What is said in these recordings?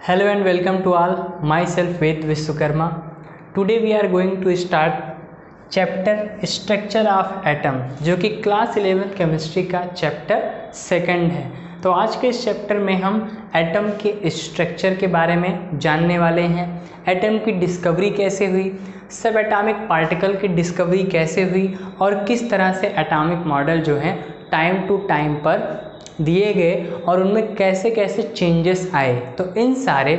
Hello and welcome to all. Myself Ved Vishwakarma. Today we are going to start chapter Structure of Atom, जो कि class 11 chemistry का chapter second है। तो आज के इस चैप्टर में हम एटम के स्ट्रक्चर के बारे में जानने वाले हैं। एटम की डिस्कवरी कैसे हुई, सब एटॉमिक पार्टिकल की डिस्कवरी कैसे हुई और किस तरह से एटॉमिक मॉडल जो है टाइम टू टाइम पर दिए गए और उनमें कैसे कैसे चेंजेस आए। तो इन सारे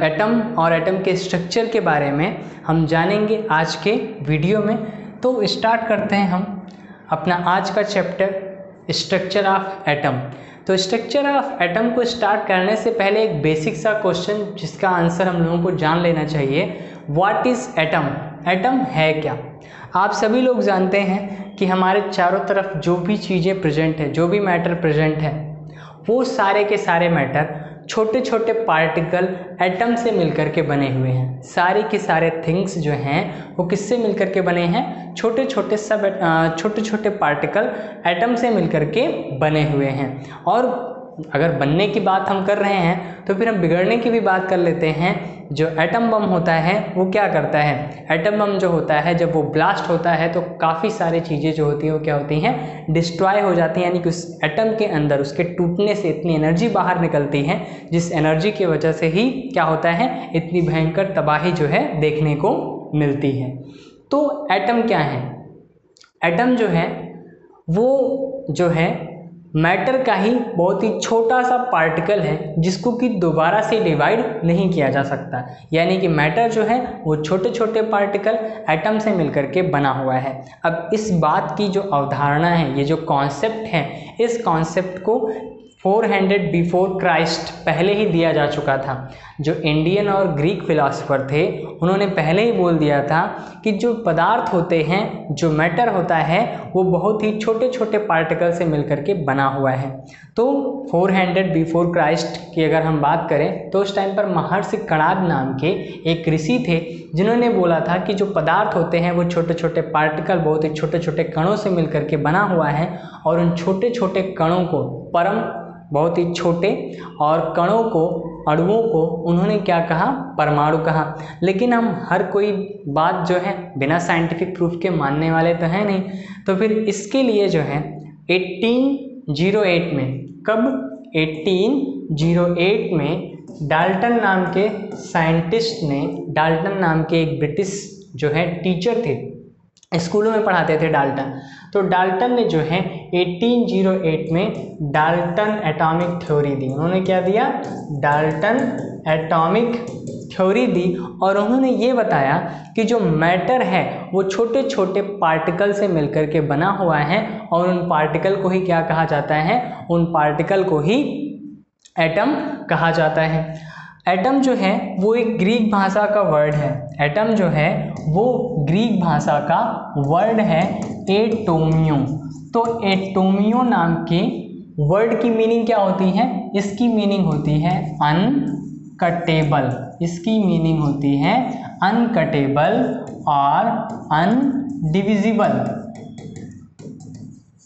एटम और एटम के स्ट्रक्चर के बारे में हम जानेंगे आज के वीडियो में। तो स्टार्ट करते हैं हम अपना आज का चैप्टर स्ट्रक्चर ऑफ एटम। तो स्ट्रक्चर ऑफ एटम को स्टार्ट करने से पहले एक बेसिक सा क्वेश्चन जिसका आंसर हम लोगों को जान लेना चाहिए। What is atom? एटम है क्या? आप सभी लोग जानते हैं कि हमारे चारों तरफ जो भी चीज़ें प्रेजेंट है, जो भी मैटर प्रेजेंट है, वो सारे के सारे मैटर छोटे छोटे पार्टिकल एटम से मिलकर के बने हुए हैं। सारे के सारे थिंग्स जो हैं वो किससे मिलकर के बने हैं? छोटे छोटे पार्टिकल एटम से मिलकर के बने हुए हैं। और अगर बनने की बात हम कर रहे हैं तो फिर हम बिगड़ने की भी बात कर लेते हैं। जो एटम बम होता है वो क्या करता है? एटम बम जो होता है जब वो ब्लास्ट होता है तो काफ़ी सारी चीज़ें जो होती हैं वो क्या होती हैं? डिस्ट्रॉय हो जाती हैं। यानी कि उस एटम के अंदर उसके टूटने से इतनी एनर्जी बाहर निकलती है जिस एनर्जी की वजह से ही क्या होता है, इतनी भयंकर तबाही जो है देखने को मिलती है। तो एटम क्या है? एटम जो है वो जो है मैटर का ही बहुत ही छोटा सा पार्टिकल है जिसको कि दोबारा से डिवाइड नहीं किया जा सकता। यानी कि मैटर जो है वो छोटे छोटे पार्टिकल एटम से मिलकर के बना हुआ है। अब इस बात की जो अवधारणा है, ये जो कॉन्सेप्ट है, इस कॉन्सेप्ट को 400 बिफोर क्राइस्ट पहले ही दिया जा चुका था। जो इंडियन और ग्रीक फिलासफर थे उन्होंने पहले ही बोल दिया था कि जो पदार्थ होते हैं, जो मैटर होता है, वो बहुत ही छोटे छोटे पार्टिकल से मिलकर के बना हुआ है। तो 400 बिफोर क्राइस्ट की अगर हम बात करें तो उस टाइम पर महर्षि कणाद नाम के एक ऋषि थे जिन्होंने बोला था कि जो पदार्थ होते हैं वो छोटे छोटे पार्टिकल, बहुत ही छोटे छोटे कणों से मिलकर के बना हुआ है। और उन छोटे छोटे कणों को, परम बहुत ही छोटे, और कणों को, अणुओं को उन्होंने क्या कहा? परमाणु कहा। लेकिन हम हर कोई बात जो है बिना साइंटिफिक प्रूफ के मानने वाले तो हैं नहीं। तो फिर इसके लिए जो है 1808 में, कब? 1808 में डाल्टन नाम के साइंटिस्ट ने, डाल्टन नाम के एक ब्रिटिश जो है टीचर थे, स्कूलों में पढ़ाते थे डाल्टन। तो डाल्टन ने जो है 1808 में डाल्टन एटॉमिक थ्योरी दी। उन्होंने क्या दिया? डाल्टन एटॉमिक थ्योरी दी। और उन्होंने ये बताया कि जो मैटर है वो छोटे छोटे पार्टिकल से मिलकर के बना हुआ है और उन पार्टिकल को ही क्या कहा जाता है? उन पार्टिकल को ही एटम कहा जाता है। एटम जो है वो एक ग्रीक भाषा का वर्ड है। एटम जो है वो ग्रीक भाषा का वर्ड है एटोमियो। तो एटोमियो नाम के वर्ड की मीनिंग क्या होती है? इसकी मीनिंग होती है अनकटेबल। इसकी मीनिंग होती है अनकटेबल और अनडिविजिबल।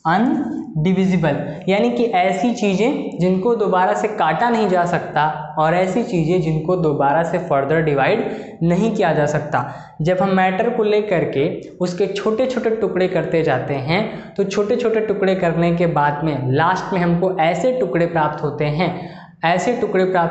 अनडिविजिबल यानी कि ऐसी चीज़ें जिनको दोबारा से काटा नहीं जा सकता और ऐसी चीज़ें जिनको दोबारा से फर्दर डिवाइड नहीं किया जा सकता। जब हम मैटर को लेकर के उसके छोटे छोटे टुकड़े करते जाते हैं तो छोटे छोटे टुकड़े करने के बाद में लास्ट में हमको ऐसे टुकड़े प्राप्त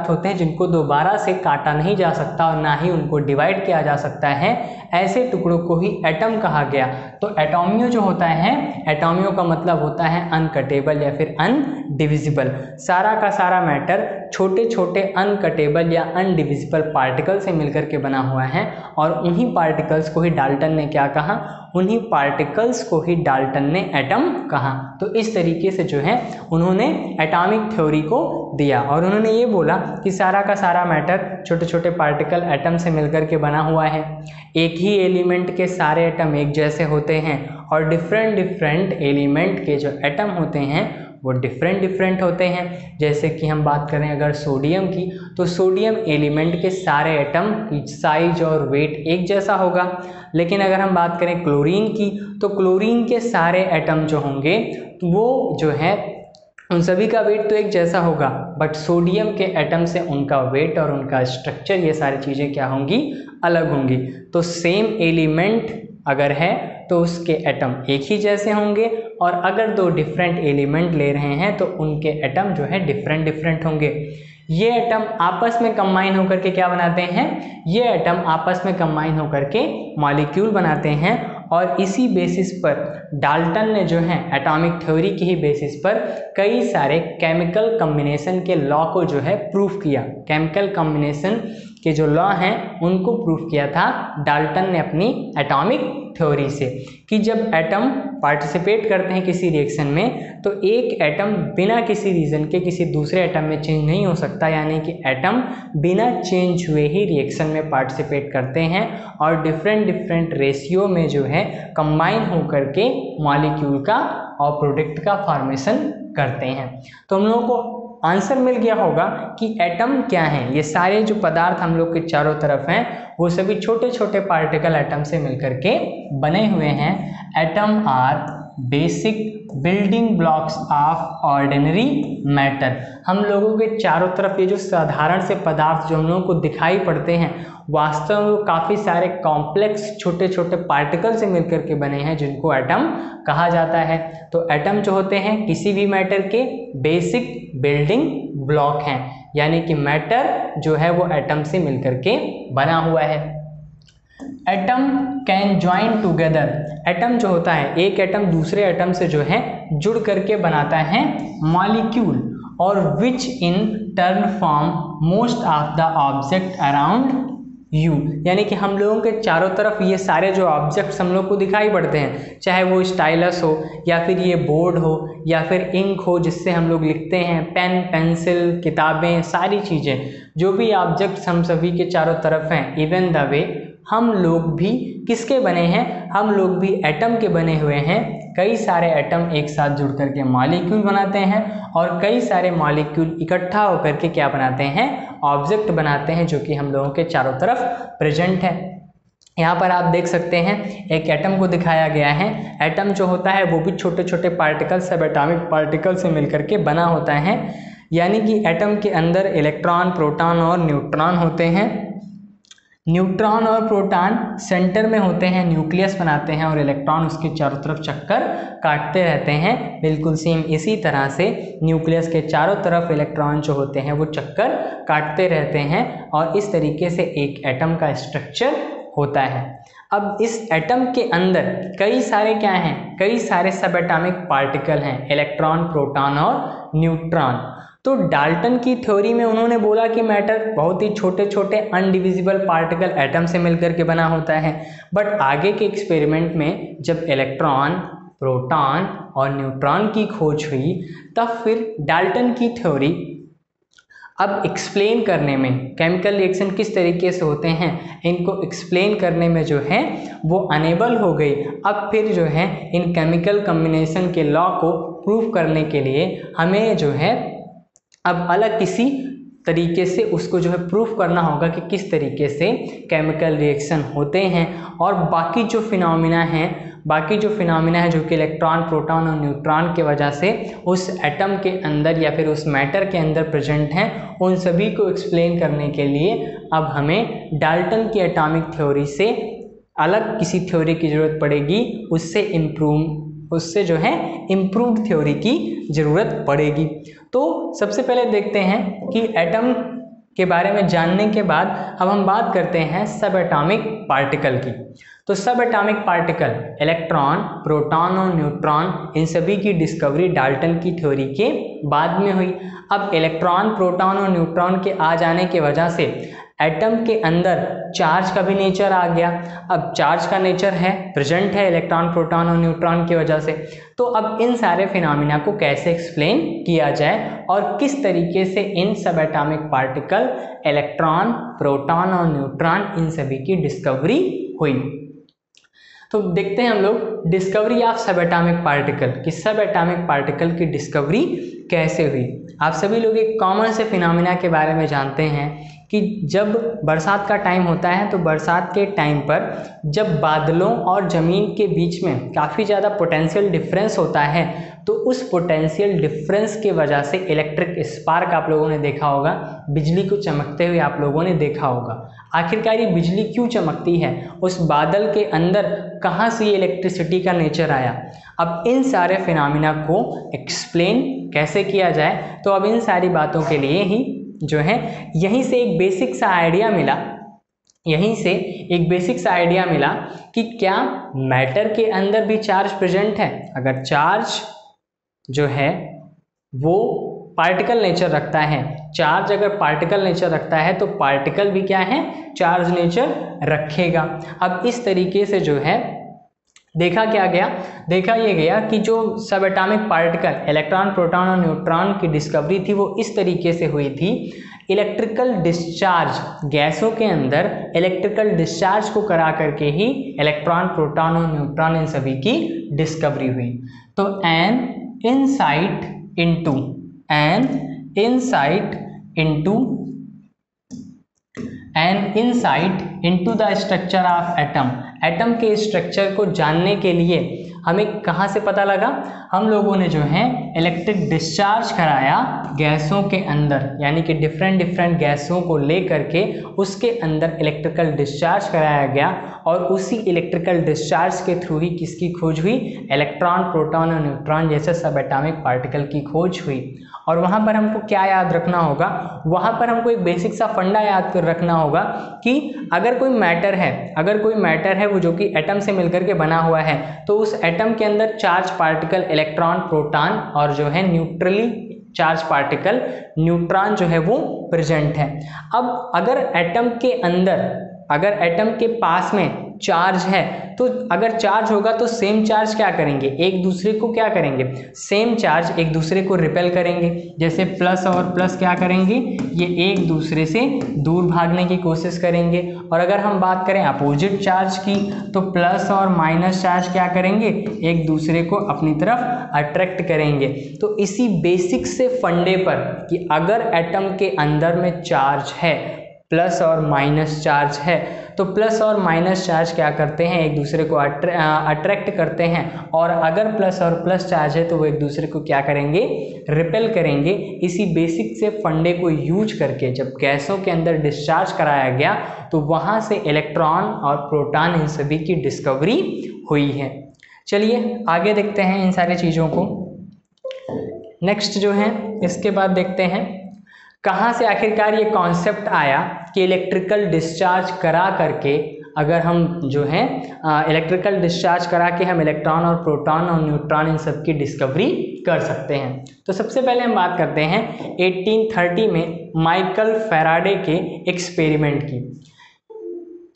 होते हैं जिनको दोबारा से काटा नहीं जा सकता और ना ही उनको डिवाइड किया जा सकता है। ऐसे टुकड़ों को ही एटम कहा गया। तो एटोमियो जो होता है, एटोमियो का मतलब होता है अनकटेबल या फिर अनडिविजिबल। सारा का सारा मैटर छोटे छोटे अनकटेबल या अनडिविजिबल पार्टिकल से मिलकर के बना हुआ है। और उन्हीं पार्टिकल्स को ही डाल्टन ने क्या कहा? उन्हीं पार्टिकल्स को ही डाल्टन ने एटम कहा। तो इस तरीके से जो है उन्होंने एटॉमिक थ्योरी को दिया और उन्होंने ये बोला कि सारा का सारा मैटर छोटे छोटे पार्टिकल एटम से मिलकर के बना हुआ है। एक ही एलिमेंट के सारे एटम एक जैसे होते हैं और डिफरेंट एलिमेंट के जो एटम होते हैं वो डिफरेंट होते हैं। जैसे कि हम बात करें अगर सोडियम की, तो सोडियम एलिमेंट के सारे एटम की साइज और वेट एक जैसा होगा। लेकिन अगर हम बात करें क्लोरीन की, तो क्लोरीन के सारे एटम जो होंगे वो जो है उन सभी का वेट तो एक जैसा होगा, बट सोडियम के एटम से उनका वेट और उनका स्ट्रक्चर, ये सारी चीज़ें क्या होंगी, अलग होंगी। तो सेम एलिमेंट अगर है तो उसके एटम एक ही जैसे होंगे, और अगर दो डिफरेंट एलिमेंट ले रहे हैं तो उनके एटम जो है डिफरेंट डिफरेंट होंगे। ये एटम आपस में कंबाइन होकर के क्या बनाते हैं, ये एटम आपस में कंबाइन होकर के मॉलिक्यूल बनाते हैं। और इसी बेसिस पर डाल्टन ने जो है एटॉमिक थ्योरी की ही बेसिस पर कई सारे केमिकल कॉम्बिनेशन के लॉ को जो है प्रूफ किया। केमिकल कॉम्बिनेशन के जो लॉ हैं उनको प्रूफ किया था डाल्टन ने अपनी एटॉमिक थ्योरी से, कि जब एटम पार्टिसिपेट करते हैं किसी रिएक्शन में तो एक एटम बिना किसी रीज़न के किसी दूसरे एटम में चेंज नहीं हो सकता, यानी कि एटम बिना चेंज हुए ही रिएक्शन में पार्टिसिपेट करते हैं और डिफरेंट डिफरेंट रेशियो में जो है कंबाइन होकर के मॉलिक्यूल का और प्रोडक्ट का फॉर्मेशन करते हैं। तो हम लोगों को आंसर मिल गया होगा कि एटम क्या है। ये सारे जो पदार्थ हम लोग के चारों तरफ हैं वो सभी छोटे छोटे पार्टिकल एटम से मिलकर के बने हुए हैं। Atom are basic building blocks of ordinary matter. हम लोगों के चारों तरफ ये जो साधारण से पदार्थ जो हम लोगों को दिखाई पड़ते हैं वास्तव में वो काफ़ी सारे कॉम्प्लेक्स छोटे छोटे पार्टिकल से मिलकर के बने हैं जिनको एटम कहा जाता है। तो एटम जो होते हैं किसी भी मैटर के बेसिक बिल्डिंग ब्लॉक हैं, यानी कि मैटर जो है वो एटम से मिलकर के बना हुआ है। Atom can join together. Atom जो होता है एक एटम दूसरे एटम से जो है जुड़ करके बनाता है मॉलिक्यूल, और which in turn form most of the object around you. यानी कि हम लोगों के चारों तरफ ये सारे जो ऑब्जेक्ट्स हम लोग को दिखाई पड़ते हैं, चाहे वो स्टाइलस हो या फिर ये बोर्ड हो या फिर इंक हो जिससे हम लोग लिखते हैं, पेन पेंसिल किताबें, सारी चीज़ें जो भी ऑब्जेक्ट्स हम सभी के चारों तरफ हैं, इवन द वे हम लोग भी किसके बने हैं, हम लोग भी एटम के बने हुए हैं। कई सारे एटम एक साथ जुड़ करके मॉलिक्यूल बनाते हैं और कई सारे मॉलिक्यूल इकट्ठा होकर के क्या बनाते हैं, ऑब्जेक्ट बनाते हैं जो कि हम लोगों के चारों तरफ प्रेजेंट है। यहाँ पर आप देख सकते हैं एक एटम को दिखाया गया है। एटम जो होता है वो भी छोटे छोटे पार्टिकल, सब एटॉमिक पार्टिकल से मिलकर के बना होता है। यानी कि एटम के अंदर इलेक्ट्रॉन, प्रोटॉन और न्यूट्रॉन होते हैं। न्यूट्रॉन और प्रोटॉन सेंटर में होते हैं, न्यूक्लियस बनाते हैं और इलेक्ट्रॉन उसके चारों तरफ चक्कर काटते रहते हैं। बिल्कुल सेम इसी तरह से न्यूक्लियस के चारों तरफ इलेक्ट्रॉन जो होते हैं वो चक्कर काटते रहते हैं और इस तरीके से एक एटम का स्ट्रक्चर होता है। अब इस एटम के अंदर कई सारे क्या हैं, कई सारे सब एटॉमिक पार्टिकल हैं, इलेक्ट्रॉन, प्रोटॉन और न्यूट्रॉन। तो डाल्टन की थ्योरी में उन्होंने बोला कि मैटर बहुत ही छोटे छोटे अनडिविजिबल पार्टिकल एटम से मिलकर के बना होता है, बट आगे के एक्सपेरिमेंट में जब इलेक्ट्रॉन, प्रोटॉन और न्यूट्रॉन की खोज हुई तब फिर डाल्टन की थ्योरी अब एक्सप्लेन करने में, केमिकल रिएक्शन किस तरीके से होते हैं इनको एक्सप्लेन करने में जो है वो अनेबल हो गई। अब फिर जो है इन केमिकल कॉम्बिनेशन के लॉ को प्रूव करने के लिए हमें जो है अब अलग किसी तरीके से उसको जो है प्रूफ करना होगा कि किस तरीके से केमिकल रिएक्शन होते हैं। और बाकी जो फिनोमिना है जो कि इलेक्ट्रॉन, प्रोटॉन और न्यूट्रॉन के वजह से उस एटम के अंदर या फिर उस मैटर के अंदर प्रेजेंट हैं, उन सभी को एक्सप्लेन करने के लिए अब हमें डाल्टन की एटॉमिक थ्योरी से अलग किसी थ्योरी की ज़रूरत पड़ेगी, उससे जो है इम्प्रूव्ड थ्योरी की ज़रूरत पड़ेगी। तो सबसे पहले देखते हैं कि एटम के बारे में जानने के बाद अब हम बात करते हैं सब एटॉमिक पार्टिकल की। तो सब एटॉमिक पार्टिकल इलेक्ट्रॉन, प्रोटॉन और न्यूट्रॉन, इन सभी की डिस्कवरी डाल्टन की थ्योरी के बाद में हुई। अब इलेक्ट्रॉन, प्रोटॉन और न्यूट्रॉन के आ जाने की वजह से एटम के अंदर चार्ज का भी नेचर आ गया। अब चार्ज का नेचर है, प्रेजेंट है इलेक्ट्रॉन, प्रोटॉन और न्यूट्रॉन की वजह से। तो अब इन सारे फिनोमिना को कैसे एक्सप्लेन किया जाए और किस तरीके से इन सब एटॉमिक पार्टिकल इलेक्ट्रॉन, प्रोटॉन और न्यूट्रॉन इन सभी की डिस्कवरी हुई। तो देखते हैं हम लोग डिस्कवरी ऑफ सब एटॉमिक पार्टिकल, कि सब एटॉमिक पार्टिकल की डिस्कवरी कैसे हुई। आप सभी लोग एक कॉमन से फिनोमिना के बारे में जानते हैं कि जब बरसात का टाइम होता है तो बरसात के टाइम पर जब बादलों और ज़मीन के बीच में काफ़ी ज़्यादा पोटेंशियल डिफरेंस होता है तो उस पोटेंशियल डिफरेंस की वजह से इलेक्ट्रिक स्पार्क आप लोगों ने देखा होगा, बिजली को चमकते हुए आप लोगों ने देखा होगा। आखिरकार ये बिजली क्यों चमकती है, उस बादल के अंदर कहाँ से ये इलेक्ट्रिसिटी का नेचर आया। अब इन सारे फिनोमिना को एक्सप्लेन कैसे किया जाए, तो अब इन सारी बातों के लिए ही जो है यहीं से एक बेसिक सा आइडिया मिला कि क्या मैटर के अंदर भी चार्ज प्रेजेंट है। अगर चार्ज जो है वो पार्टिकल नेचर रखता है, चार्ज अगर पार्टिकल नेचर रखता है तो पार्टिकल भी क्या है, चार्ज नेचर रखेगा। अब इस तरीके से जो है देखा ये गया कि जो सब एटॉमिक पार्टिकल इलेक्ट्रॉन, प्रोटॉन और न्यूट्रॉन की डिस्कवरी थी वो इस तरीके से हुई थी। इलेक्ट्रिकल डिस्चार्ज, गैसों के अंदर इलेक्ट्रिकल डिस्चार्ज को करा करके ही इलेक्ट्रॉन, प्रोटॉन और न्यूट्रॉन इन सभी की डिस्कवरी हुई। तो an insight into the structure of atom. Atom के स्ट्रक्चर को जानने के लिए हमें कहाँ से पता लगा, हम लोगों ने जो है इलेक्ट्रिक डिस्चार्ज कराया गैसों के अंदर, यानी कि डिफरेंट गैसों को ले करके उसके अंदर इलेक्ट्रिकल डिस्चार्ज कराया गया और उसी इलेक्ट्रिकल डिस्चार्ज के थ्रू ही किसकी खोज हुई, इलेक्ट्रॉन, प्रोटॉन और न्यूट्रॉन जैसे सब एटॉमिक पार्टिकल की खोज हुई। और वहाँ पर हमको क्या याद रखना होगा, वहाँ पर हमको एक बेसिक सा फंडा याद कर रखना होगा कि अगर कोई मैटर है वो जो कि एटम से मिलकर के बना हुआ है, तो उस एटम के अंदर चार्ज पार्टिकल इलेक्ट्रॉन, प्रोटॉन और जो है न्यूट्रली चार्ज पार्टिकल न्यूट्रॉन जो है वो प्रेजेंट है। अब अगर एटम के पास में चार्ज है, तो अगर चार्ज होगा तो सेम चार्ज क्या करेंगे, एक दूसरे को क्या करेंगे, सेम चार्ज एक दूसरे को रिपेल करेंगे। जैसे प्लस और प्लस क्या करेंगे, ये एक दूसरे से दूर भागने की कोशिश करेंगे। और अगर हम बात करें अपोजिट चार्ज की, तो प्लस और माइनस चार्ज क्या करेंगे, एक दूसरे को अपनी तरफ अट्रैक्ट करेंगे। तो इसी बेसिक से फंडे पर कि अगर एटम के अंदर में चार्ज है, प्लस और माइनस चार्ज है, तो प्लस और माइनस चार्ज क्या करते हैं, एक दूसरे को अट्रैक्ट करते हैं। और अगर प्लस और प्लस चार्ज है तो वो एक दूसरे को क्या करेंगे, रिपेल करेंगे। इसी बेसिक से फंडे को यूज करके जब गैसों के अंदर डिस्चार्ज कराया गया तो वहाँ से इलेक्ट्रॉन और प्रोटॉन इन सभी की डिस्कवरी हुई है। चलिए आगे देखते हैं इन सारी चीज़ों को। नेक्स्ट जो है इसके बाद देखते हैं कहाँ से आखिरकार ये कॉन्सेप्ट आया कि इलेक्ट्रिकल डिस्चार्ज करा करके अगर हम जो है इलेक्ट्रिकल डिस्चार्ज करा के हम इलेक्ट्रॉन और प्रोटॉन और न्यूट्रॉन इन सब की डिस्कवरी कर सकते हैं। तो सबसे पहले हम बात करते हैं 1830 में माइकल फैराडे के एक्सपेरिमेंट की।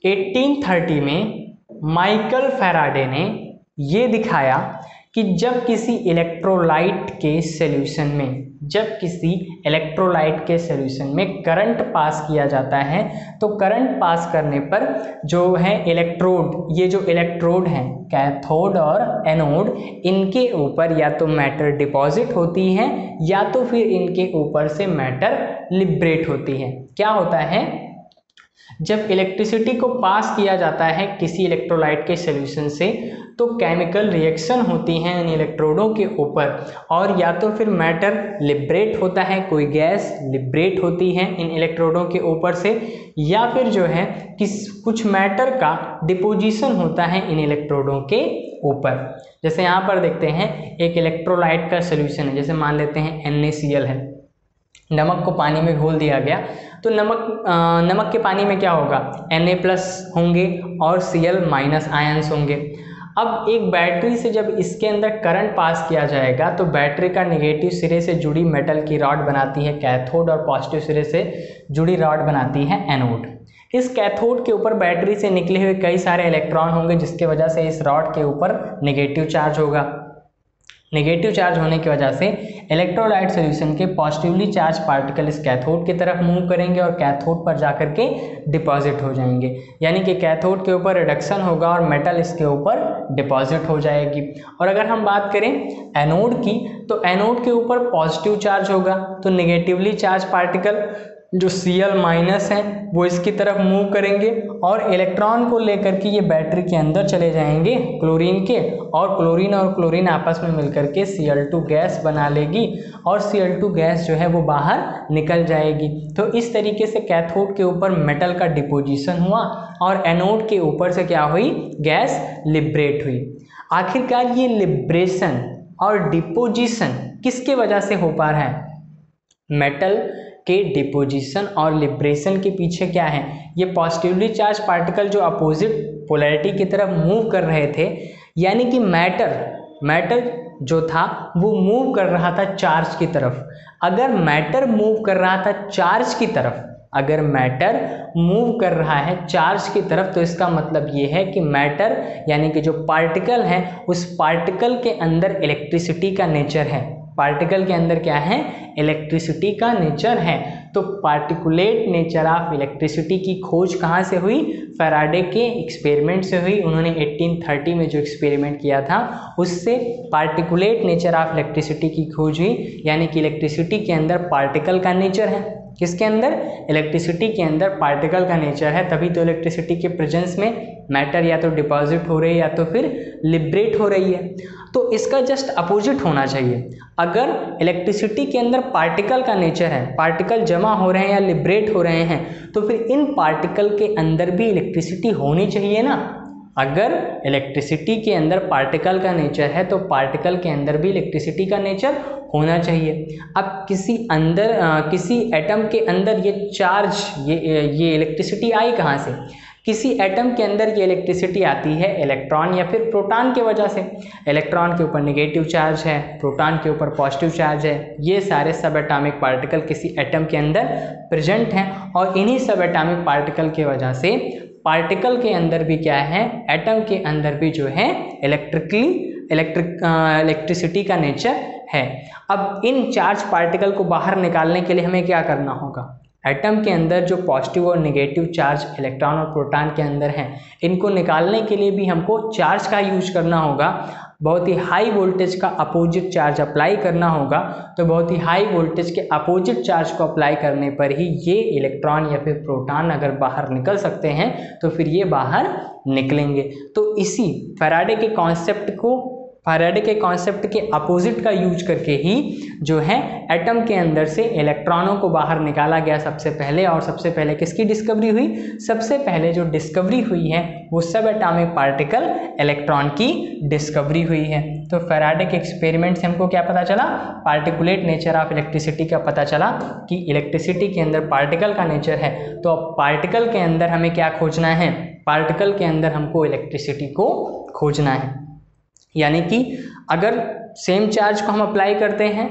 1830 में माइकल फैराडे ने ये दिखाया कि जब किसी इलेक्ट्रोलाइट के सॉल्यूशन में करंट पास किया जाता है, तो करंट पास करने पर जो है ये जो इलेक्ट्रोड हैं कैथोड और एनोड, इनके ऊपर या तो मैटर डिपॉजिट होती है या तो फिर इनके ऊपर से मैटर लिबरेट होती है। क्या होता है, जब इलेक्ट्रिसिटी को पास किया जाता है किसी इलेक्ट्रोलाइट के सॉल्यूशन से, तो केमिकल रिएक्शन होती हैं इन इलेक्ट्रोडों के ऊपर और या तो फिर मैटर लिबरेट होता है, कोई गैस लिबरेट होती है इन इलेक्ट्रोडों के ऊपर से, या फिर जो है कुछ मैटर का डिपोजिशन होता है इन इलेक्ट्रोडों के ऊपर। जैसे यहाँ पर देखते हैं एक इलेक्ट्रोलाइट का सॉल्यूशन है, जैसे मान लेते हैं NaCl है, नमक को पानी में घोल दिया गया, तो नमक के पानी में क्या होगा, Na+ होंगे और Cl- आयंस होंगे। अब एक बैटरी से जब इसके अंदर करंट पास किया जाएगा तो बैटरी का नेगेटिव सिरे से जुड़ी मेटल की रॉड बनाती है कैथोड और पॉजिटिव सिरे से जुड़ी रॉड बनाती है एनोड। इस कैथोड के ऊपर बैटरी से निकले हुए कई सारे इलेक्ट्रॉन होंगे जिसके वजह से इस रॉड के ऊपर नेगेटिव चार्ज होगा। नेगेटिव चार्ज होने की वजह से इलेक्ट्रोलाइट सॉल्यूशन के पॉजिटिवली चार्ज पार्टिकल इस कैथोड की तरफ मूव करेंगे और कैथोड पर जाकर के डिपॉजिट हो जाएंगे, यानी कि कैथोड के ऊपर रिडक्शन होगा और मेटल इसके ऊपर डिपॉजिट हो जाएगी। और अगर हम बात करें एनोड की, तो एनोड के ऊपर पॉजिटिव चार्ज होगा, तो नेगेटिवली चार्ज पार्टिकल जो Cl माइनस है वो इसकी तरफ मूव करेंगे और इलेक्ट्रॉन को लेकर के ये बैटरी के अंदर चले जाएंगे क्लोरीन के, और क्लोरीन आपस में मिलकर के Cl2 गैस बना लेगी और Cl2 गैस जो है वो बाहर निकल जाएगी। तो इस तरीके से कैथोड के ऊपर मेटल का डिपोजिशन हुआ और एनोड के ऊपर से क्या हुई, गैस लिबरेट हुई। आखिरकार ये लिब्रेशन और डिपोजिशन किसके वजह से हो पा रहा है? मेटल के डिपोजिशन और लिब्रेशन के पीछे क्या है? ये पॉजिटिवली चार्ज पार्टिकल जो अपोजिट पोलैरिटी की तरफ मूव कर रहे थे, यानी कि मैटर जो था वो मूव कर रहा था चार्ज की तरफ। अगर मैटर मूव कर रहा था चार्ज की तरफ, अगर मैटर मूव कर रहा है चार्ज की तरफ, तो इसका मतलब ये है कि मैटर यानी कि जो पार्टिकल है उस पार्टिकल के अंदर इलेक्ट्रिसिटी का नेचर है। पार्टिकल के अंदर क्या है? इलेक्ट्रिसिटी का नेचर है। तो पार्टिकुलेट नेचर ऑफ इलेक्ट्रिसिटी की खोज कहाँ से हुई? फैराडे के एक्सपेरिमेंट से हुई। उन्होंने 1830 में जो एक्सपेरिमेंट किया था उससे पार्टिकुलेट नेचर ऑफ इलेक्ट्रिसिटी की खोज हुई, यानी कि इलेक्ट्रिसिटी के अंदर पार्टिकल का नेचर है। किसके अंदर? इलेक्ट्रिसिटी के अंदर पार्टिकल का नेचर है, तभी तो इलेक्ट्रिसिटी के प्रेजेंस में मैटर या तो डिपॉजिट हो रही है या तो फिर लिबरेट हो रही है। तो इसका जस्ट अपोजिट होना चाहिए। अगर इलेक्ट्रिसिटी के अंदर पार्टिकल का नेचर है, पार्टिकल जमा हो रहे हैं या लिबरेट हो रहे हैं, तो फिर इन पार्टिकल के अंदर भी इलेक्ट्रिसिटी होनी चाहिए ना। अगर इलेक्ट्रिसिटी के अंदर पार्टिकल का नेचर है तो पार्टिकल के अंदर भी इलेक्ट्रिसिटी का नेचर होना चाहिए। अब किसी एटम के अंदर ये चार्ज, ये इलेक्ट्रिसिटी आई कहाँ से? किसी एटम के अंदर ये इलेक्ट्रिसिटी आती है इलेक्ट्रॉन या फिर प्रोटॉन के वजह से। इलेक्ट्रॉन के ऊपर नेगेटिव चार्ज है, प्रोटॉन के ऊपर पॉजिटिव चार्ज है। ये सारे सब एटॉमिक पार्टिकल किसी एटम के अंदर प्रेजेंट हैं और इन्हीं सब एटॉमिक पार्टिकल की वजह से पार्टिकल के अंदर भी क्या है, एटम के अंदर भी जो है इलेक्ट्रिसिटी का नेचर है। अब इन चार्ज पार्टिकल को बाहर निकालने के लिए हमें क्या करना होगा? एटम के अंदर जो पॉजिटिव और नेगेटिव चार्ज इलेक्ट्रॉन और प्रोटॉन के अंदर हैं, इनको निकालने के लिए भी हमको चार्ज का यूज करना होगा। बहुत ही हाई वोल्टेज का अपोजिट चार्ज अप्लाई करना होगा। तो बहुत ही हाई वोल्टेज के अपोजिट चार्ज को अप्लाई करने पर ही ये इलेक्ट्रॉन या फिर प्रोटॉन अगर बाहर निकल सकते हैं तो फिर ये बाहर निकलेंगे। तो इसी फैराडे के कॉन्सेप्ट के अपोजिट का यूज करके ही जो है एटम के अंदर से इलेक्ट्रॉनों को बाहर निकाला गया सबसे पहले। और सबसे पहले किसकी डिस्कवरी हुई? सबसे पहले जो डिस्कवरी हुई है वो सब एटॉमिक पार्टिकल इलेक्ट्रॉन की डिस्कवरी हुई है। तो फैराडे के एक्सपेरिमेंट से हमको क्या पता चला? पार्टिकुलेट नेचर ऑफ इलेक्ट्रिसिटी का पता चला कि इलेक्ट्रिसिटी के अंदर पार्टिकल का नेचर है। तो अब पार्टिकल के अंदर हमें क्या खोजना है? पार्टिकल के अंदर हमको इलेक्ट्रिसिटी को खोजना है। यानी कि अगर सेम चार्ज को हम अप्लाई करते हैं,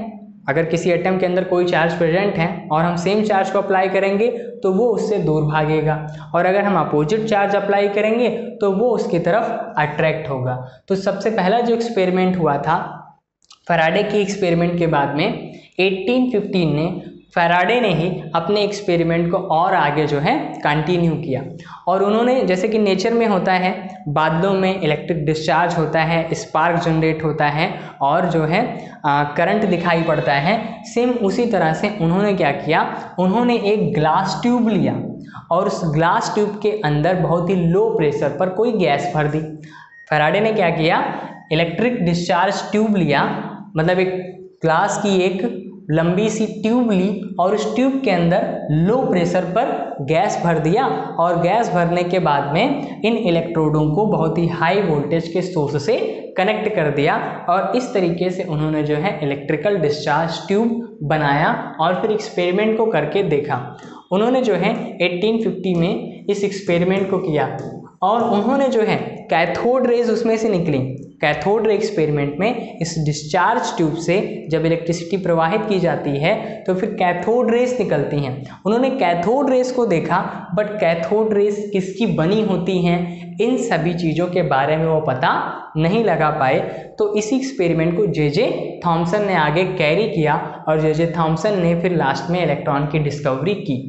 अगर किसी एटम के अंदर कोई चार्ज प्रेजेंट है और हम सेम चार्ज को अप्लाई करेंगे तो वो उससे दूर भागेगा, और अगर हम अपोजिट चार्ज अप्लाई करेंगे तो वो उसकी तरफ अट्रैक्ट होगा। तो सबसे पहला जो एक्सपेरिमेंट हुआ था फैराडे के एक्सपेरिमेंट के बाद में 1815 में फैराडे ने ही अपने एक्सपेरिमेंट को और आगे जो है कंटिन्यू किया। और उन्होंने, जैसे कि नेचर में होता है, बादलों में इलेक्ट्रिक डिस्चार्ज होता है, स्पार्क जनरेट होता है और जो है करंट दिखाई पड़ता है, सेम उसी तरह से उन्होंने क्या किया, उन्होंने एक ग्लास ट्यूब लिया और उस ग्लास ट्यूब के अंदर बहुत ही लो प्रेशर पर कोई गैस भर दी। फैराडे ने क्या किया, इलेक्ट्रिक डिस्चार्ज ट्यूब लिया, मतलब एक ग्लास की एक लंबी सी ट्यूब ली और उस ट्यूब के अंदर लो प्रेशर पर गैस भर दिया, और गैस भरने के बाद में इन इलेक्ट्रोडों को बहुत ही हाई वोल्टेज के सोर्स से कनेक्ट कर दिया, और इस तरीके से उन्होंने जो है इलेक्ट्रिकल डिस्चार्ज ट्यूब बनाया और फिर एक्सपेरिमेंट को करके देखा। उन्होंने जो है 1850 में इस एक्सपेरिमेंट को किया और उन्होंने जो है कैथोड रेज उसमें से निकली। कैथोड रे एक्सपेरिमेंट में इस डिस्चार्ज ट्यूब से जब इलेक्ट्रिसिटी प्रवाहित की जाती है तो फिर कैथोड रेस निकलती हैं। उन्होंने कैथोड रेस को देखा, बट कैथोड रेस किसकी बनी होती हैं, इन सभी चीज़ों के बारे में वो पता नहीं लगा पाए। तो इसी एक्सपेरिमेंट को जे थॉमसन ने आगे कैरी किया और जे थॉमसन ने फिर लास्ट में इलेक्ट्रॉन की डिस्कवरी की।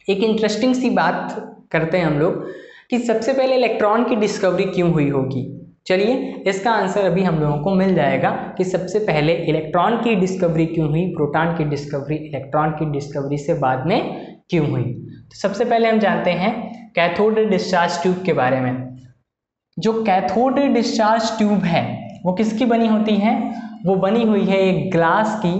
एक इंटरेस्टिंग सी बात करते हैं हम लोग कि सबसे पहले इलेक्ट्रॉन की डिस्कवरी क्यों हुई होगी। चलिए इसका आंसर अभी हम लोगों को मिल जाएगा कि सबसे पहले इलेक्ट्रॉन की डिस्कवरी क्यों हुई, प्रोटॉन की डिस्कवरी इलेक्ट्रॉन की डिस्कवरी से बाद में क्यों हुई। तो सबसे पहले हम जानते हैं कैथोड रे डिस्चार्ज ट्यूब के बारे में। जो कैथोड रे डिस्चार्ज ट्यूब है वो किसकी बनी होती है? वो बनी हुई है एक ग्लास की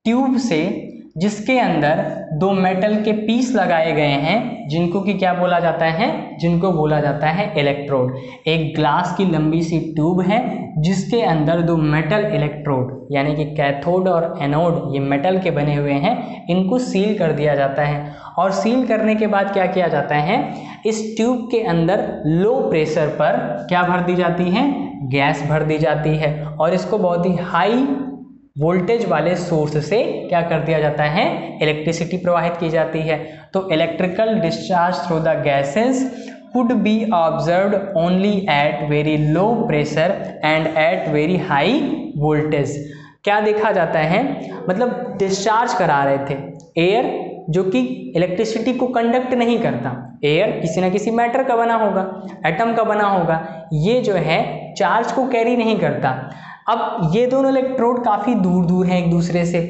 ट्यूब से, जिसके अंदर दो मेटल के पीस लगाए गए हैं, जिनको कि क्या बोला जाता है? जिनको बोला जाता है इलेक्ट्रोड। एक ग्लास की लंबी सी ट्यूब है जिसके अंदर दो मेटल इलेक्ट्रोड यानी कि कैथोड और एनोड ये मेटल के बने हुए हैं, इनको सील कर दिया जाता है। और सील करने के बाद क्या किया जाता है? इस ट्यूब के अंदर लो प्रेशर पर क्या भर दी जाती है? गैस भर दी जाती है, और इसको बहुत ही हाई वोल्टेज वाले सोर्स से क्या कर दिया जाता है? इलेक्ट्रिसिटी प्रवाहित की जाती है। तो electrical discharge through the gases could be observed only at very low pressure and at very high voltage। क्या देखा जाता है? मतलब डिस्चार्ज करा रहे थे एयर, जो कि इलेक्ट्रिसिटी को कंडक्ट नहीं करता। एयर किसी न किसी मैटर का बना होगा, एटम का बना होगा, ये जो है चार्ज को कैरी नहीं करता। अब ये दोनों इलेक्ट्रोड काफ़ी दूर दूर हैं एक दूसरे से,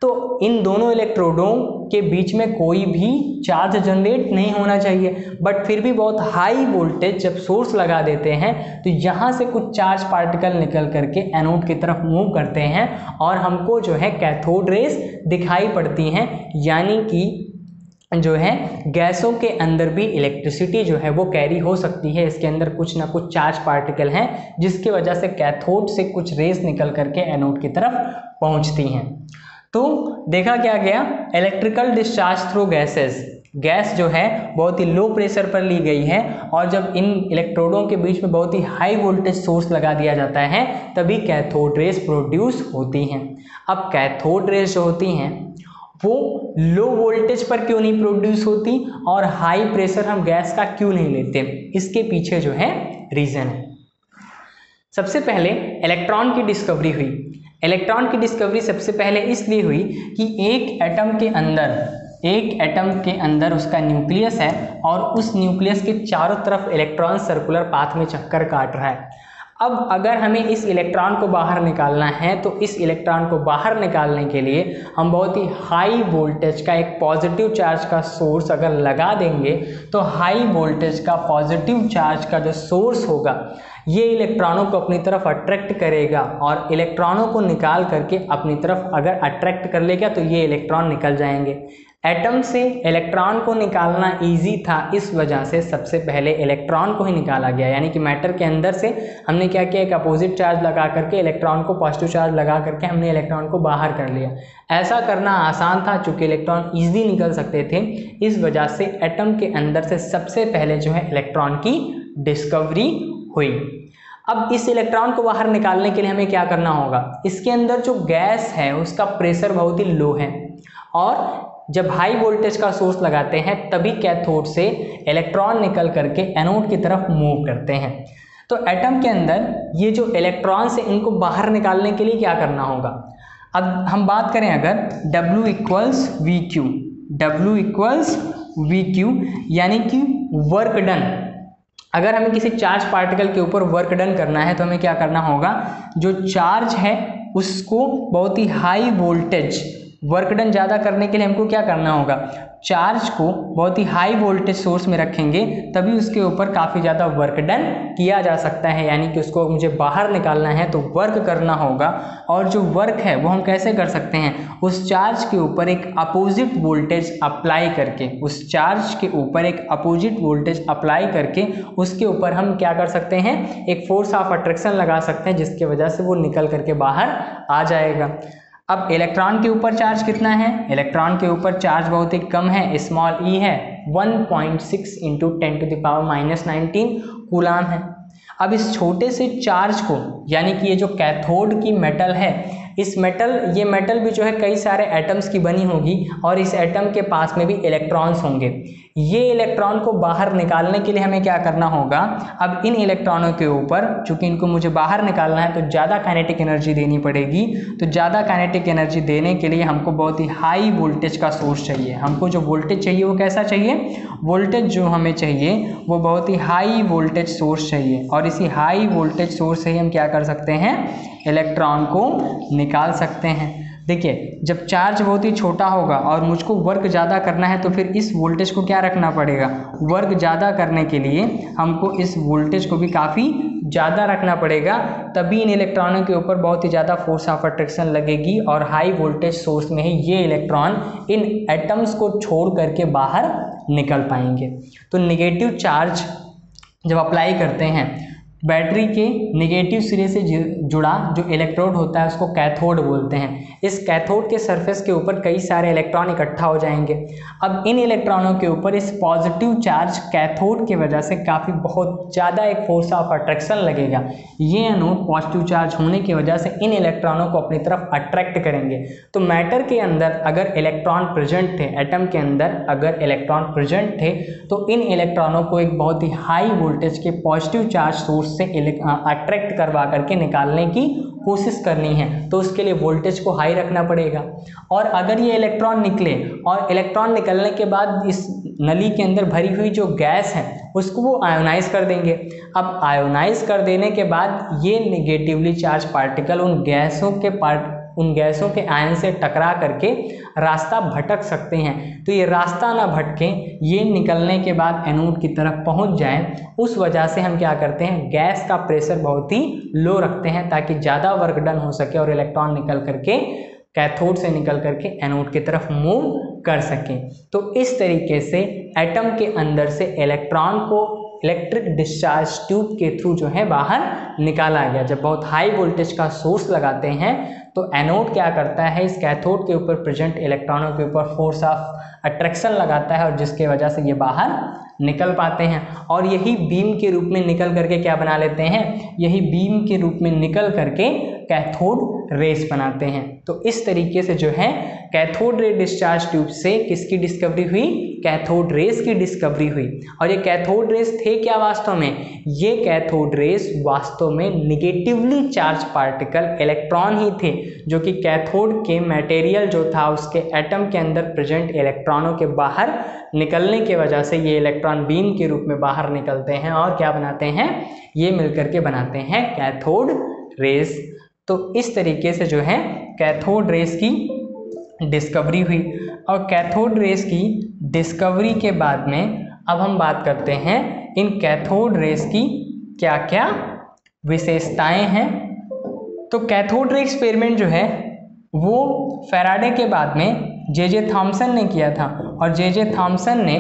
तो इन दोनों इलेक्ट्रोडों के बीच में कोई भी चार्ज जनरेट नहीं होना चाहिए, बट फिर भी बहुत हाई वोल्टेज जब सोर्स लगा देते हैं तो यहाँ से कुछ चार्ज पार्टिकल निकल करके एनोड की तरफ मूव करते हैं और हमको जो है कैथोड रेस दिखाई पड़ती हैं। यानी कि जो है गैसों के अंदर भी इलेक्ट्रिसिटी जो है वो कैरी हो सकती है। इसके अंदर कुछ ना कुछ चार्ज पार्टिकल हैं जिसकी वजह से कैथोड से कुछ रेस निकल करके एनोड की तरफ पहुंचती हैं। तो देखा क्या गया? Electrical discharge through gases, gas जो है बहुत ही लो प्रेशर पर ली गई है, और जब इन इलेक्ट्रोडों के बीच में बहुत ही हाई वोल्टेज सोर्स लगा दिया जाता है तभी कैथोड रेस प्रोड्यूस होती हैं। अब कैथोड रेस जो होती हैं वो लो वोल्टेज पर क्यों नहीं प्रोड्यूस होती और हाई प्रेशर हम गैस का क्यों नहीं लेते? इसके पीछे जो है रीज़न है। सबसे पहले इलेक्ट्रॉन की डिस्कवरी हुई। इलेक्ट्रॉन की डिस्कवरी सबसे पहले इसलिए हुई कि एक एटम के अंदर उसका न्यूक्लियस है और उस न्यूक्लियस के चारों तरफ इलेक्ट्रॉन सर्कुलर पाथ में चक्कर काट रहा है। अब अगर हमें इस इलेक्ट्रॉन को बाहर निकालना है तो इस इलेक्ट्रॉन को बाहर निकालने के लिए हम बहुत ही हाई वोल्टेज का एक पॉजिटिव चार्ज का सोर्स अगर लगा देंगे तो हाई वोल्टेज का पॉजिटिव चार्ज का जो सोर्स होगा ये इलेक्ट्रॉनों को अपनी तरफ अट्रैक्ट करेगा, और इलेक्ट्रॉनों को निकाल करके अपनी तरफ अगर अट्रैक्ट कर लेगा तो ये इलेक्ट्रॉन निकल जाएंगे। एटम से इलेक्ट्रॉन को निकालना इजी था, इस वजह से सबसे पहले इलेक्ट्रॉन को ही निकाला गया। यानी कि मैटर के अंदर से हमने क्या किया? एक अपोजिट चार्ज लगा करके इलेक्ट्रॉन को पॉजिटिव चार्ज लगा करके हमने इलेक्ट्रॉन को बाहर कर लिया। ऐसा करना आसान था चूँकि इलेक्ट्रॉन ईजी निकल सकते थे, इस वजह से एटम के अंदर से सबसे पहले जो है इलेक्ट्रॉन की डिस्कवरी हुई। अब इस इलेक्ट्रॉन को बाहर निकालने के लिए हमें क्या करना होगा? इसके अंदर जो गैस है उसका प्रेशर बहुत ही लो है, और जब हाई वोल्टेज का सोर्स लगाते हैं तभी कैथोड से इलेक्ट्रॉन निकल करके एनोड की तरफ मूव करते हैं। तो एटम के अंदर ये जो इलेक्ट्रॉन्स हैं इनको बाहर निकालने के लिए क्या करना होगा? अब हम बात करें अगर W इक्वल्स वी क्यू यानी कि वर्क डन। अगर हमें किसी चार्ज पार्टिकल के ऊपर वर्क डन करना है तो हमें क्या करना होगा? जो चार्ज है उसको बहुत ही हाई वोल्टेज, वर्क डन ज़्यादा करने के लिए हमको क्या करना होगा? चार्ज को बहुत ही हाई वोल्टेज सोर्स में रखेंगे तभी उसके ऊपर काफ़ी ज़्यादा वर्क डन किया जा सकता है। यानी कि उसको मुझे बाहर निकालना है तो वर्क करना होगा, और जो वर्क है वो हम कैसे कर सकते हैं? उस चार्ज के ऊपर एक अपोजिट वोल्टेज अप्लाई करके, उसके ऊपर हम क्या कर सकते हैं? एक फोर्स ऑफ अट्रैक्शन लगा सकते हैं जिसकी वजह से वो निकल करके बाहर आ जाएगा। अब इलेक्ट्रॉन के ऊपर चार्ज कितना है? इलेक्ट्रॉन के ऊपर चार्ज बहुत ही कम है, स्मॉल ई है, 1.6 × 10⁻⁻19 कूलाम है। अब इस छोटे से चार्ज को, यानी कि ये जो कैथोड की मेटल है, ये मेटल भी जो है कई सारे एटम्स की बनी होगी और इस एटम के पास में भी इलेक्ट्रॉन्स होंगे। ये इलेक्ट्रॉन को बाहर निकालने के लिए हमें क्या करना होगा? अब इन इलेक्ट्रॉनों के ऊपर चूंकि इनको मुझे बाहर निकालना है तो ज़्यादा काइनेटिक एनर्जी देनी पड़ेगी। तो ज़्यादा काइनेटिक एनर्जी देने के लिए हमको बहुत ही हाई वोल्टेज का सोर्स चाहिए। हमको जो वोल्टेज चाहिए वो कैसा चाहिए? वोल्टेज जो हमें चाहिए वो बहुत ही हाई वोल्टेज सोर्स चाहिए, और इसी हाई वोल्टेज सोर्स से ही हम क्या कर सकते हैं? इलेक्ट्रॉन को निकाल सकते हैं। देखिए जब चार्ज बहुत ही छोटा होगा और मुझको वर्क ज़्यादा करना है तो फिर इस वोल्टेज को क्या रखना पड़ेगा, वर्क ज़्यादा करने के लिए हमको इस वोल्टेज को भी काफ़ी ज़्यादा रखना पड़ेगा, तभी इन इलेक्ट्रॉनों के ऊपर बहुत ही ज़्यादा फोर्स ऑफ अट्रैक्शन लगेगी और हाई वोल्टेज सोर्स में ही ये इलेक्ट्रॉन इन एटम्स को छोड़ करके बाहर निकल पाएंगे। तो नेगेटिव चार्ज जब अप्लाई करते हैं बैटरी के नेगेटिव सिरे से जुड़ा जो इलेक्ट्रोड होता है उसको कैथोड बोलते हैं। इस कैथोड के सरफेस के ऊपर कई सारे इलेक्ट्रॉन इकट्ठा हो जाएंगे। अब इन इलेक्ट्रॉनों के ऊपर इस पॉजिटिव चार्ज कैथोड की वजह से काफ़ी बहुत ज़्यादा एक फोर्स ऑफ अट्रैक्शन लगेगा। ये एनोड पॉजिटिव चार्ज होने की वजह से इन इलेक्ट्रॉनों को अपनी तरफ अट्रैक्ट करेंगे। तो मैटर के अंदर अगर इलेक्ट्रॉन प्रेजेंट थे, एटम के अंदर अगर इलेक्ट्रॉन प्रेजेंट थे तो इन इलेक्ट्रॉनों को एक बहुत ही हाई वोल्टेज के पॉजिटिव चार्ज सोर्स से अट्रैक्ट करवा करके निकालने की कोशिश करनी है। तो उसके लिए वोल्टेज को हाई रखना पड़ेगा। और अगर ये इलेक्ट्रॉन निकले और इलेक्ट्रॉन निकलने के बाद इस नली के अंदर भरी हुई जो गैस है उसको वो आयोनाइज कर देंगे। अब आयोनाइज कर देने के बाद ये नेगेटिवली चार्ज पार्टिकल उन गैसों के आयन से टकरा करके रास्ता भटक सकते हैं। तो ये रास्ता ना भटके, ये निकलने के बाद एनोड की तरफ पहुंच जाए, उस वजह से हम क्या करते हैं, गैस का प्रेशर बहुत ही लो रखते हैं ताकि ज़्यादा वर्क डन हो सके और इलेक्ट्रॉन निकल करके कैथोड से निकल करके एनोड की तरफ मूव कर सकें। तो इस तरीके से एटम के अंदर से इलेक्ट्रॉन को इलेक्ट्रिक डिस्चार्ज ट्यूब के थ्रू जो है बाहर निकाला गया। जब बहुत हाई वोल्टेज का सोर्स लगाते हैं तो एनोड क्या करता है, इस कैथोड के ऊपर प्रेजेंट इलेक्ट्रॉनों के ऊपर फोर्स ऑफ अट्रैक्शन लगाता है और जिसके वजह से ये बाहर निकल पाते हैं और यही बीम के रूप में निकल करके क्या बना लेते हैं, यही बीम के रूप में निकल करके कैथोड रेस बनाते हैं। तो इस तरीके से जो है कैथोड रे डिस्चार्ज ट्यूब से किसकी डिस्कवरी हुई, कैथोड रेस की डिस्कवरी हुई। और ये कैथोड रेस थे क्या वास्तव में, ये कैथोड रेस वास्तव में निगेटिवली चार्ज पार्टिकल इलेक्ट्रॉन ही थे जो कि कैथोड के मटेरियल जो था उसके एटम के अंदर प्रेजेंट इलेक्ट्रॉनों के बाहर निकलने के वजह से ये इलेक्ट्रॉन बीम के रूप में बाहर निकलते हैं और क्या बनाते हैं, ये मिलकर के बनाते हैं कैथोड रेस। तो इस तरीके से जो है कैथोड रेस की डिस्कवरी हुई। और कैथोड रेस की डिस्कवरी के बाद में अब हम बात करते हैं इन कैथोड रेस की क्या क्या विशेषताएं हैं। तो कैथोड रे एक्सपेरिमेंट जो है वो फैराडे के बाद में जे थॉमसन ने किया था। और जे थॉमसन ने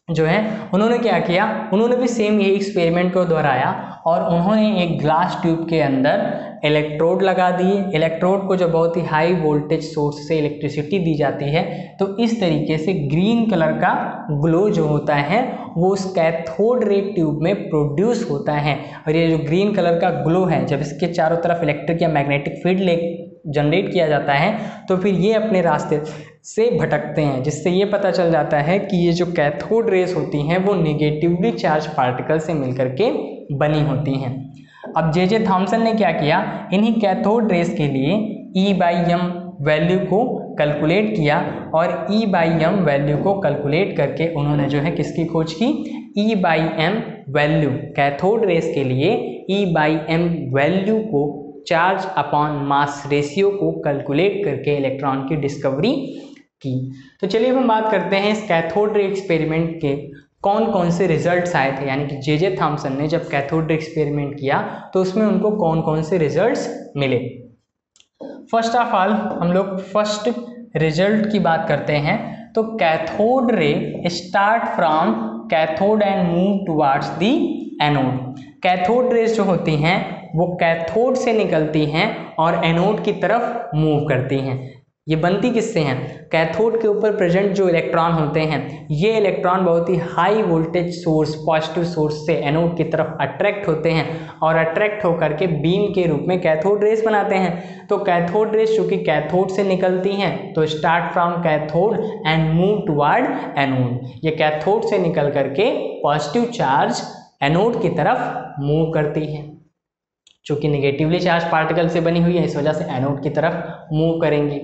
जो है उन्होंने क्या किया, उन्होंने भी सेम ये एक्सपेरिमेंट को दोहराया और उन्होंने एक ग्लास ट्यूब के अंदर इलेक्ट्रोड लगा दिए। इलेक्ट्रोड को जो बहुत ही हाई वोल्टेज सोर्स से इलेक्ट्रिसिटी दी जाती है तो इस तरीके से ग्रीन कलर का ग्लो जो होता है वो उस कैथोड रे ट्यूब में प्रोड्यूस होता है। और ये जो ग्रीन कलर का ग्लो है, जब इसके चारों तरफ इलेक्ट्रिक या मैग्नेटिक फील्ड जनरेट किया जाता है तो फिर ये अपने रास्ते से भटकते हैं, जिससे ये पता चल जाता है कि ये जो कैथोड रेस होती हैं वो नेगेटिवली चार्ज पार्टिकल से मिलकर के बनी होती हैं। अब जे थॉमसन ने क्या किया, इन्हीं कैथोड रेस के लिए E/m वैल्यू को कैलकुलेट किया और E/m वैल्यू को कैलकुलेट करके उन्होंने जो है किसकी खोज की, E/m वैल्यू, कैथोड रेस के लिए E/m वैल्यू को चार्ज अपॉन मास रेशियो को कैलकुलेट करके इलेक्ट्रॉन की डिस्कवरी की। तो चलिए हम बात करते हैं इस कैथोड रे एक्सपेरिमेंट के कौन कौन से रिजल्ट्स आए थे। यानी कि जे थॉमसन ने जब कैथोड रे एक्सपेरिमेंट किया तो उसमें उनको कौन कौन से रिजल्ट्स मिले। फर्स्ट ऑफ ऑल हम लोग फर्स्ट रिजल्ट की बात करते हैं। तो cathode ray start from cathode and move towards the anode. Cathode rays जो होती हैं वो कैथोड से निकलती हैं और एनोड की तरफ मूव करती हैं। ये बनती किससे हैं, कैथोड के ऊपर प्रेजेंट जो इलेक्ट्रॉन होते हैं ये इलेक्ट्रॉन बहुत ही high voltage source, positive source से एनोड की तरफ अट्रैक्ट होते हैं और अट्रैक्ट होकर के बीम के रूप में कैथोड रेस बनाते हैं। तो कैथोड रेस चूंकि कैथोड से निकलती हैं तो start from cathode and move toward anode. ये कैथोड से निकल करके पॉजिटिव चार्ज एनोड की तरफ मूव करती हैं। चूंकि नेगेटिवली चार्ज पार्टिकल से बनी हुई है इस वजह से एनोड की तरफ मूव करेंगी।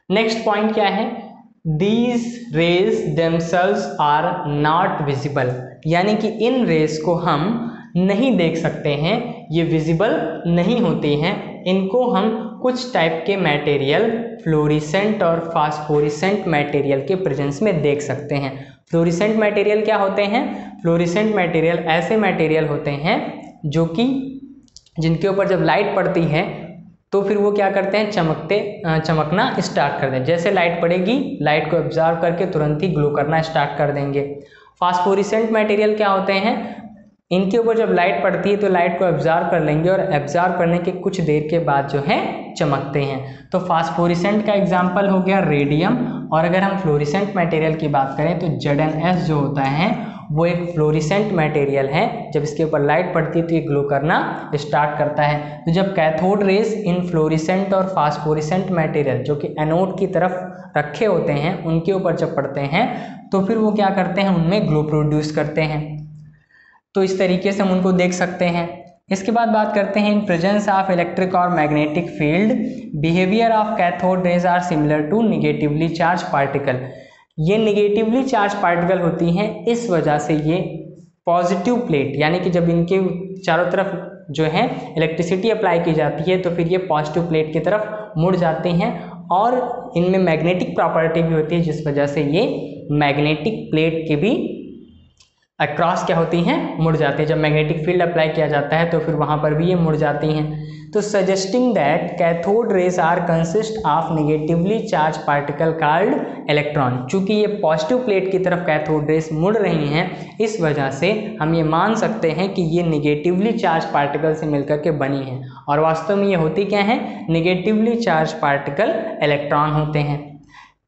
नेक्स्ट पॉइंट क्या है, these rays themselves are not visible. यानी कि इन रेस को हम नहीं देख सकते हैं, ये विजिबल नहीं होती हैं, इनको हम कुछ टाइप के मटेरियल फ्लोरिसेंट और फास्फोरेसेंट मटेरियल के प्रेजेंस में देख सकते हैं। फ्लोरिसेंट मटेरियल क्या होते हैं? फ्लोरिसेंट मटेरियल ऐसे मटेरियल होते हैं जो कि जिनके ऊपर जब लाइट पड़ती है तो फिर वो क्या करते हैं, चमकना स्टार्ट कर दें। जैसे लाइट पड़ेगी, लाइट को ऑब्जर्व करके तुरंत ही ग्लो करना स्टार्ट कर देंगे। फास्फोरेसेंट मटेरियल क्या होते हैं? इनके ऊपर जब लाइट पड़ती है तो लाइट को ऑब्जर्व कर लेंगे और ऑब्जर्व करने के कुछ देर के बाद जो है चमकते हैं। तो फास्फोरेसेंट का एग्जाम्पल हो गया रेडियम। और अगर हम फ्लोरिसेंट मटेरियल की बात करें तो ZnS जो होता है वो एक फ्लोरिसेंट मटेरियल है। जब इसके ऊपर लाइट पड़ती है तो ये ग्लो करना स्टार्ट करता है। तो जब कैथोड रेज इन फ्लोरिसेंट और फास्फोरेसेंट मटेरियल जो कि एनोड की तरफ रखे होते हैं उनके ऊपर जब पड़ते हैं तो फिर वो क्या करते हैं, उनमें ग्लो प्रोड्यूस करते हैं। तो इस तरीके से हम उनको देख सकते हैं। इसके बाद बात करते हैं इन प्रेजेंस ऑफ इलेक्ट्रिक और magnetic field behaviour of cathode rays are similar to negatively charge particle. ये निगेटिवली चार्ज पार्टिकल होती हैं, इस वजह से ये पॉजिटिव प्लेट यानी कि जब इनके चारों तरफ जो है इलेक्ट्रिसिटी अप्लाई की जाती है तो फिर ये पॉजिटिव प्लेट की तरफ मुड़ जाती हैं और इनमें मैग्नेटिक प्रॉपर्टी भी होती है जिस वजह से ये मैग्नेटिक प्लेट के भी अक्रॉस क्या होती हैं, मुड़ जाती हैं। जब मैग्नेटिक फील्ड अप्लाई किया जाता है तो फिर वहाँ पर भी ये मुड़ जाती हैं। तो suggesting that cathode rays are consist of negatively charge particle called electron. चूँकि ये पॉजिटिव प्लेट की तरफ कैथोड रेज मुड़ रही हैं, इस वजह से हम ये मान सकते हैं कि ये निगेटिवली चार्ज पार्टिकल से मिलकर के बनी हैं। और वास्तव में ये होती क्या है? निगेटिवली चार्ज पार्टिकल इलेक्ट्रॉन होते हैं।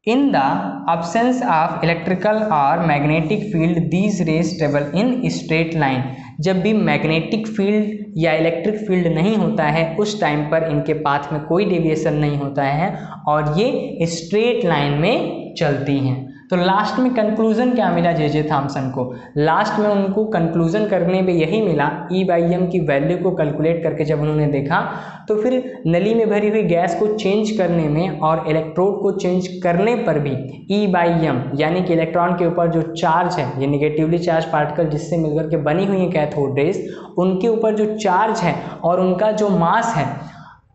In the absence of electrical or magnetic field, these rays travel in straight line। जब भी मैग्नेटिक फील्ड या इलेक्ट्रिक फील्ड नहीं होता है उस टाइम पर इनके पाथ में कोई डेविएशन नहीं होता है और ये स्ट्रेट लाइन में चलती हैं। तो लास्ट में कंक्लूजन क्या मिला जे थॉम्सन को? लास्ट में उनको कंक्लूजन करने पे यही मिला, E/m की वैल्यू को कैलकुलेट करके जब उन्होंने देखा तो फिर नली में भरी हुई गैस को चेंज करने में और इलेक्ट्रोड को चेंज करने पर भी E/m यानी कि इलेक्ट्रॉन के ऊपर जो चार्ज है, ये निगेटिवली चार्ज पार्टिकल जिससे मिलकर के बनी हुई है कैथोड रेज, उनके ऊपर जो चार्ज है और उनका जो मास है,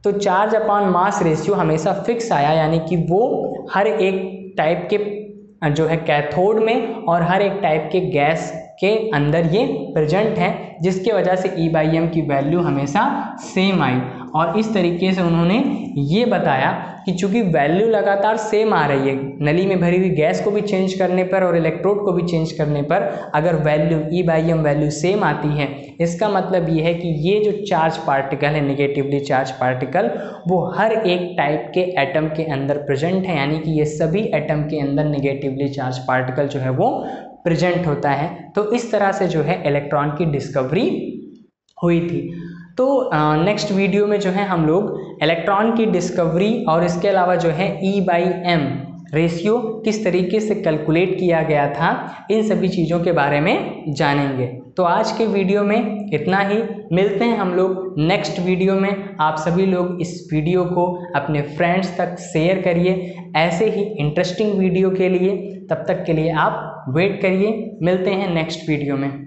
तो चार्ज अपॉन मास रेशियो हमेशा फिक्स आया। यानी कि वो हर एक टाइप के जो है कैथोड में और हर एक टाइप के गैस के अंदर ये प्रेजेंट है, जिसके वजह से E/m की वैल्यू हमेशा सेम आई। और इस तरीके से उन्होंने ये बताया कि चूंकि वैल्यू लगातार सेम आ रही है, नली में भरी हुई गैस को भी चेंज करने पर और इलेक्ट्रोड को भी चेंज करने पर अगर वैल्यू E/m वैल्यू सेम आती है, इसका मतलब ये है कि ये जो चार्ज पार्टिकल है, निगेटिवली चार्ज पार्टिकल, वो हर एक टाइप के एटम के अंदर प्रेजेंट है। यानी कि ये सभी एटम के अंदर निगेटिवली चार्ज पार्टिकल जो है वो प्रेजेंट होता है। तो इस तरह से जो है इलेक्ट्रॉन की डिस्कवरी हुई थी। तो नेक्स्ट वीडियो में जो है हम लोग इलेक्ट्रॉन की डिस्कवरी और इसके अलावा जो है E/m रेशियो किस तरीके से कैलकुलेट किया गया था, इन सभी चीज़ों के बारे में जानेंगे। तो आज के वीडियो में इतना ही। मिलते हैं हम लोग नेक्स्ट वीडियो में। आप सभी लोग इस वीडियो को अपने फ्रेंड्स तक शेयर करिए ऐसे ही इंटरेस्टिंग वीडियो के लिए। तब तक के लिए आप वेट करिए। मिलते हैं नेक्स्ट वीडियो में।